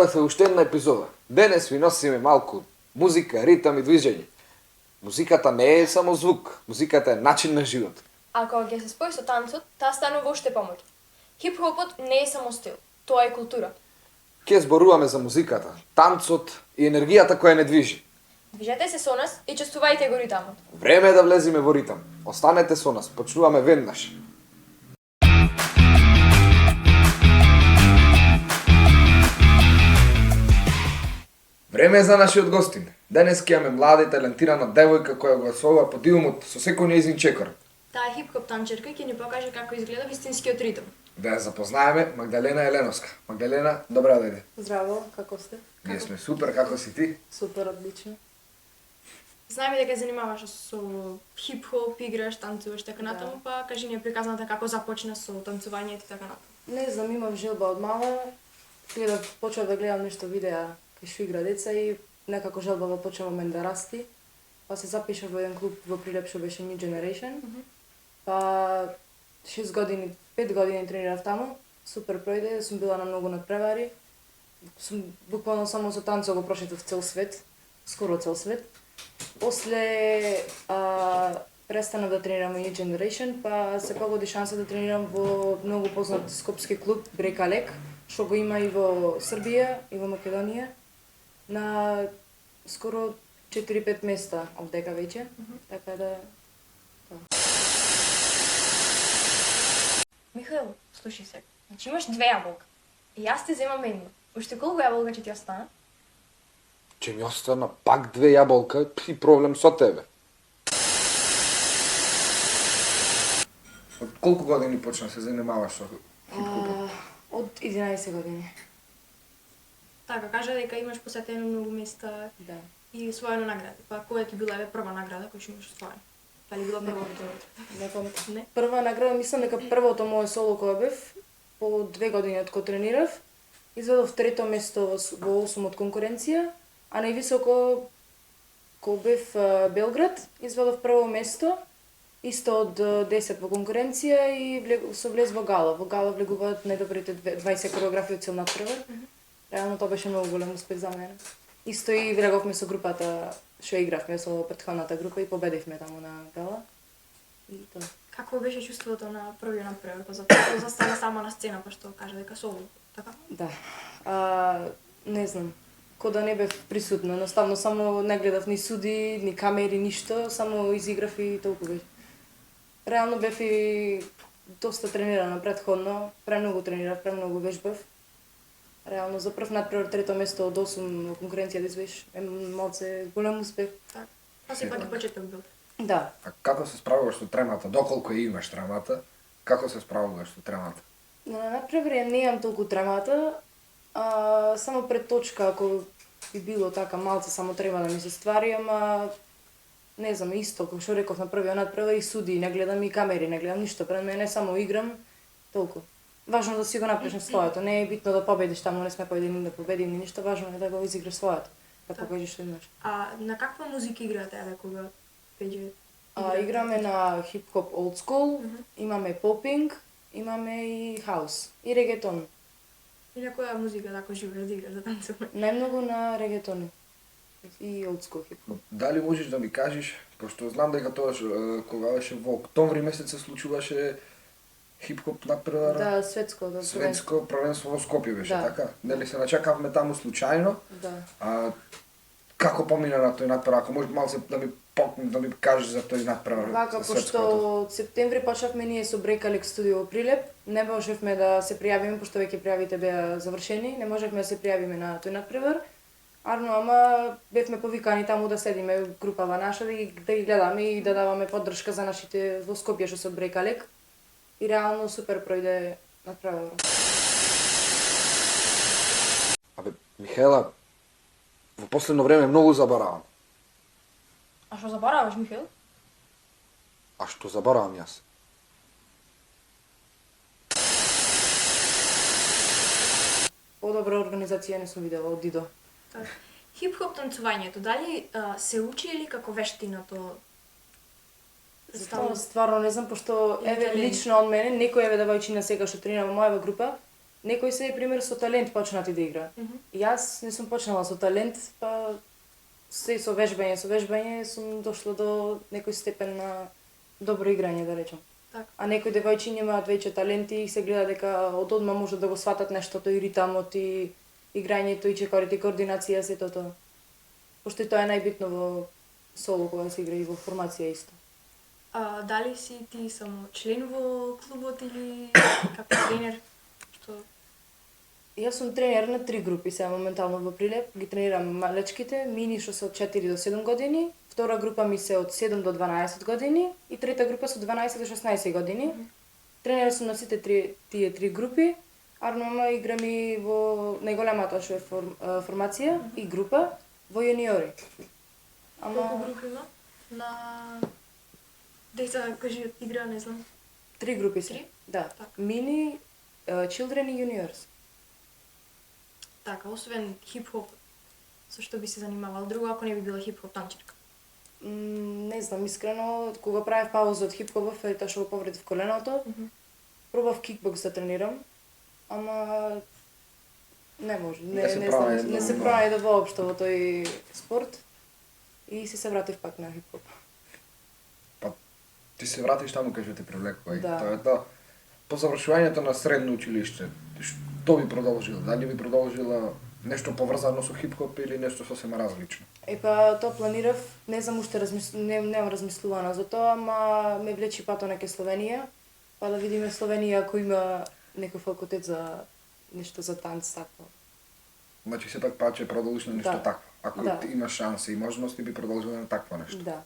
дојдовте уште една епизода. Денес ви носиме малку музика, ритам и движење. Музиката не е само звук, музиката е начин на живот. А кога ќе се спои со танцот, таа станува уште помоќ. Хип-хопот не е само стил, тоа е култура. Ке зборуваме за музиката, танцот и енергијата која не движи. Движете се со нас и чувствувајте го ритамот. Време е да влеземе во ритам. Останете со нас, почнуваме веднаш. Време е за нашиот гостин. Денес ќе имаме млада и талентирана девојка која го освојува подиумот со секој нејзин чекор. Таа хип-хоп танчерка ќе ни покаже како изгледа вистинскиот ритам. Да ја запознаеме Магдалена Еленовска. Магдалена, добра дојде. Здраво, како сте? Ние сме супер, како си ти? Супер, одлично. Знаеме дека се занимаваш со хип-хоп, играш, танцуваш така натаму, па кажи ни приказната како започна со танцувањето и така натаму. Не знам, имав желба од мала, кога да почнав да гледам нешто видеа кај што игра деца и некако желбава почнува мен да расти. Па се запишав во еден клуб во Прилеп што беше New Generation. Па 6 години, 5 години тренирав таму. Супер пројде, сум била на многу надпревари. Сум буквално само со танцот го прошетав цел свет, скоро цел свет. После престанав да тренирам во New Generation, па се погоди шанса да тренирам во многу познат скопски клуб Брекалек, што го има и во Србија и во Македонија, на скоро 4-5 места од дека веќе, така да... Михаил, слушај се. Значи имаш 2 јаболка. И јас ти земам едно. Уште колку јаболка ќе ти остана? Че ми остана пак 2 јаболка и проблем со тебе. Од колку години почна се занимаваш со хип-хопот? Од 11 години. Така, кажа дека имаш посетено многу места Да. и освоено награди. Па која ти била прва награда која што имаш освоена? Дали била првото? Не памтам. Не. Прва награда, мислам дека првото мое соло кое бев, по 2 години од кога тренирав, изведов 3-то место во 8 од конкуренција, а највисоко кога бев Белград, изведов прво место, исто од 10 во конкуренција и со влез во гала. Во гала влегуваат најдобрите 20 кореографии од цел надпревар. Реално тоа беше многу голем успех за мене. Исто и влеговме со групата што игравме со претходната група и победивме таму на гала. И тоа. Како беше чувството на првиот надпревар, па затоа застана сама на сцена, па што кажа дека соло, така? Да. Не знам. Ко да не бев присутна, едноставно само не гледав ни суди, ни камери, ништо, само изиграв и толку беше. Реално бев и доста тренирана претходно, премногу тренирав, премногу вежбав. Реално за прв надпревар 3-то место од 8 во конкуренција да извеш е малце голем успех. Така. Па сепак и почеток бил. Да. А како се справуваш со тремата? Доколку ја имаш тремата? Како се справуваш со тремата? На надпревар ја неам толку тремата, само пред точка ако би било така малце само треба да ми се ствари, ама не знам, исто, како што реков на првиот надпревар и суди, не гледам и камери, не гледам ништо, пред мене само играм, толку. Важно да си го направиш своето, не е битно да победиш таму, не сме поедини да победим ни ништо, важно е да го изиграш своето, да покажеш што имаш. А на каква музика играате еве кога пеѓе? Играме на хип-хоп old school, имаме попинг, имаме и хаус, и регетон. И на која музика така живееш да играш, да танцуваш? Најмногу на регетони и old school хип-хоп. Дали можеш да ми кажеш, пошто знам дека тоа кога беше во октомври месец се случуваше хип-хоп надпревар? Да, светско, да. Светско првенство во Скопје беше, Да. така? Нели се начекавме таму случајно? Да. Како помина на тој надпревар? Ако може малце да ми кажеш за тој надпревар? Вака, за пошто светското? од септември почнавме ние со Брекалек студио во Прилеп, не можевме да се пријавиме, пошто веќе пријавите беа завршени, не можевме да се пријавиме на тој надпревар. Арно, ама бевме повикани таму да седиме групава наша, да ги гледаме и да даваме поддршка за нашите во Скопје што се од Брекалек. И реално супер пројде надпревар. Абе, Михаела, во последно време многу забаравам. А што забораваш, Михаил? А што забаравам јас? Подобра организација не сум видела од Дидо. Така. Хип-хоп танцувањето, дали се учи или како вештина тоа? Стварно не знам, пошто еве Или лично од мене, некој еве девојчина сега што тренира во мојава група, Некои се, пример, со талент почнати да игра. Јас не сум почнала со талент, па се со вежбање сум дошла до некој степен на добро играње, да речем. Така. А некои девојчиња имаат веќе таленти и се гледа дека од одма можат да го сватат нештото и ритамот и играњето и чекорите и координација сето тоа. Пошто и тоа е најбитно во соло кога се игра и во формација исто. А дали си ти само член во клубот или како тренер? Што Јас сум тренер на 3 групи сега моментално во Прилеп. Ги тренирам малечките, мини што се од 4 до 7 години, втора група ми се од 7 до 12 години и трета група со 12 до 16 години. Тренер сум на сите тие 3 групи. Арнама играм и во најголемата што е формација и група во јуниори. колку групи има? На деца, кажи, игра, не знам. 3 групи се. Три? Да. Така. Мини, children и juniors. Така, освен хип-хоп, со што би се занимавал друго, ако не би била хип-хоп танчерка? Не знам, искрено, кога правев пауза од хип-хопов, е тоа што го повредив коленото, пробав кикбокс да тренирам, ама не може, Не се прави не се едно, прави да воопшто во тој спорт и се вратив пак на хип-хоп. Ти се вратиш таму кај што те привлекува и Да. тоа е тоа. По завршувањето на средно училиште, што би продолжила? Дали би продолжила нешто поврзано со хип-хоп или нешто сосема различно? Па тоа планирав, не знам уште немам размислувано за тоа, ама ме влечи патот на ке Словенија, па да видиме Словенија ако има некој факултет за нешто за танц такво. Значи сепак паче продолжиш на нешто Да. такво. Ако Да. ти имаш шанси и можности би продолжила на такво нешто. Да.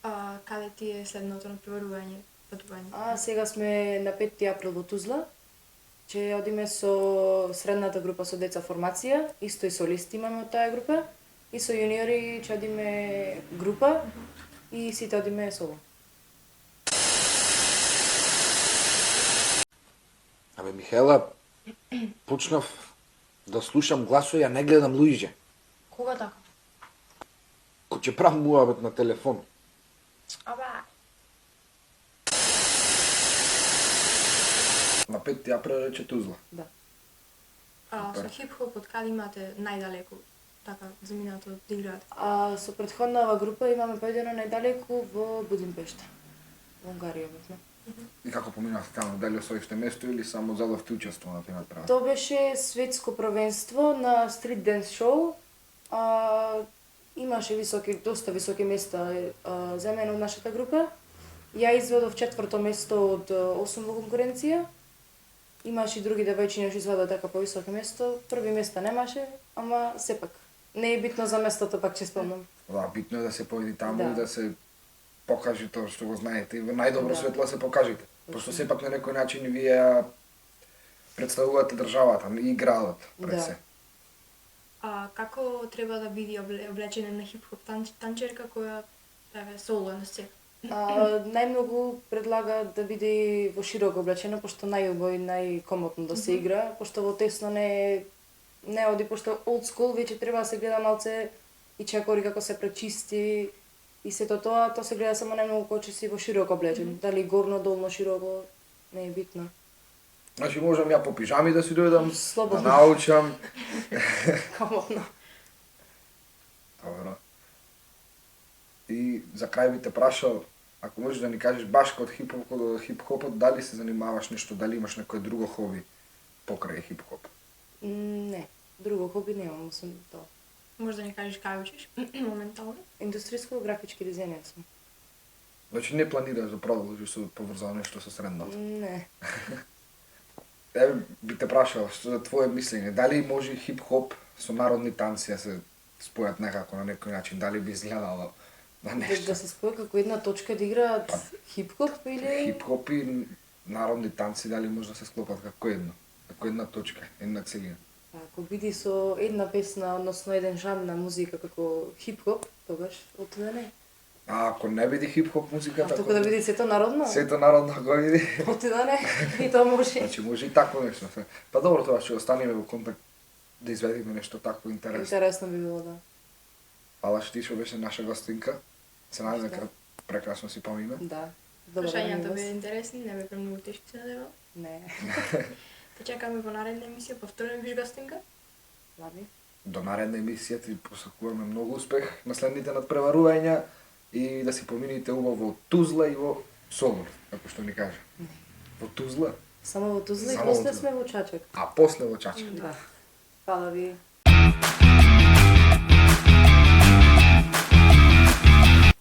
А каде ти е следното натпреварување, патување? А сега сме на 5 април во Тузла. Ќе одиме со средната група со деца формација, исто и солисти имаме од таа група. И со јуниори ќе одиме група и сите одиме соло. Абе, Михаела, почнав да слушам гласови, а не гледам луѓе. Кога така? Кој ќе правам муабет на телефон. Аба, На 5 април рече Тузла. Да. а со Супер. хип-хоп од каде имате најдалеку така заминато да играате? А со претходнава група имаме поедено најдалеку во Будимпешта. Во Унгарија бевме. И како поминавте таму, дали освоивте место или само заловте учество на тема права? Тоа беше светско првенство на стрит денс шоу. Имаше доста високи места земено од нашата група. Ја изведов 4-то место од 8 во конкуренција. Имаше и други девојчиња што изведоа така повисоко место. Први места немаше, ама сепак не е битно за местото, пак ќе спомнам. Да, битно е да се појди таму Да. и да се покаже тоа што го знаете и во најдобро Да. светло се покажете. Пошто Точно. сепак на некој начин вие ја представувате државата и градот пред Да. се. А како треба да биде облечена на хип-хоп танчерка која еве соло на сцена? Најмногу предлага да биде во широко облечено, пошто најубаво и најкомотно да се игра, пошто во тесно не оди, пошто old school веќе треба да се гледа малце и чекори како се пречисти и сето тоа се гледа само најмногу кога ќе си во широко облечен. Дали горно, долно, широко, не е битно. Значи можам ја по пижами да си дојдам, да Слободно. научам. Комотно. Добро. И за крај би те прашал, ако можеш да ни кажеш баш код хип-хопот, дали се занимаваш нешто, дали имаш некое друго хоби покрај хип-хоп? Не, друго хоби немам, освен тоа. Може да ни кажеш кај учиш моментално? Индустријско графички дизајнер сум. Значи не планираш да продолжиш со поврзано нешто со средното? Не. Еве би те прашал, што е твое мислење, дали може хип-хоп со народни танци да се спојат некако на некој начин, дали би изгледало на нешто? Да се споја како една точка да играат хип-хоп или... Хип-хоп и народни танци дали може да се склопат како едно, како една точка, една целина. Ако биде со една песна, односно еден жанр на музика како хип-хоп, тогаш отиде да не. А ако не биде хип-хоп музика, А туку да биде сето народно, сето народно го биде. отиде да не. И тоа може. Значи може и такво нешто. Па добро, тоа ќе останеме во контакт да изведеме нешто такво интересно. Интересно би било, да. Фала што ти што беше наша гостинка. Се надевам дека прекрасно си помина. Да. Добро Прашањата време беа вас. интересни, не бе премногу тешки се надевам. Не. Те чекаме во наредна емисија, повторно биш гостинка. Ладни. До наредна емисија ти посакуваме многу успех на следните надпреварувања и да си помините убаво во Тузла и во Собор, како што ни кажа. Во Тузла, Само во Тузла и Само во после Тузла. сме во Чачек. а после во Чачка. Да. Фала ви.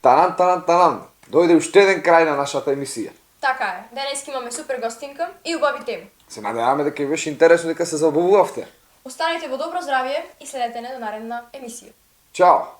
Танан. Дојде уште еден крај на нашата емисија. Така е, денес имаме супер гостинка и убави теми. Се надеваме дека ви беше интересно дека се забавувавте. Останете во добро здравје и следете не до наредна емисија. Чао!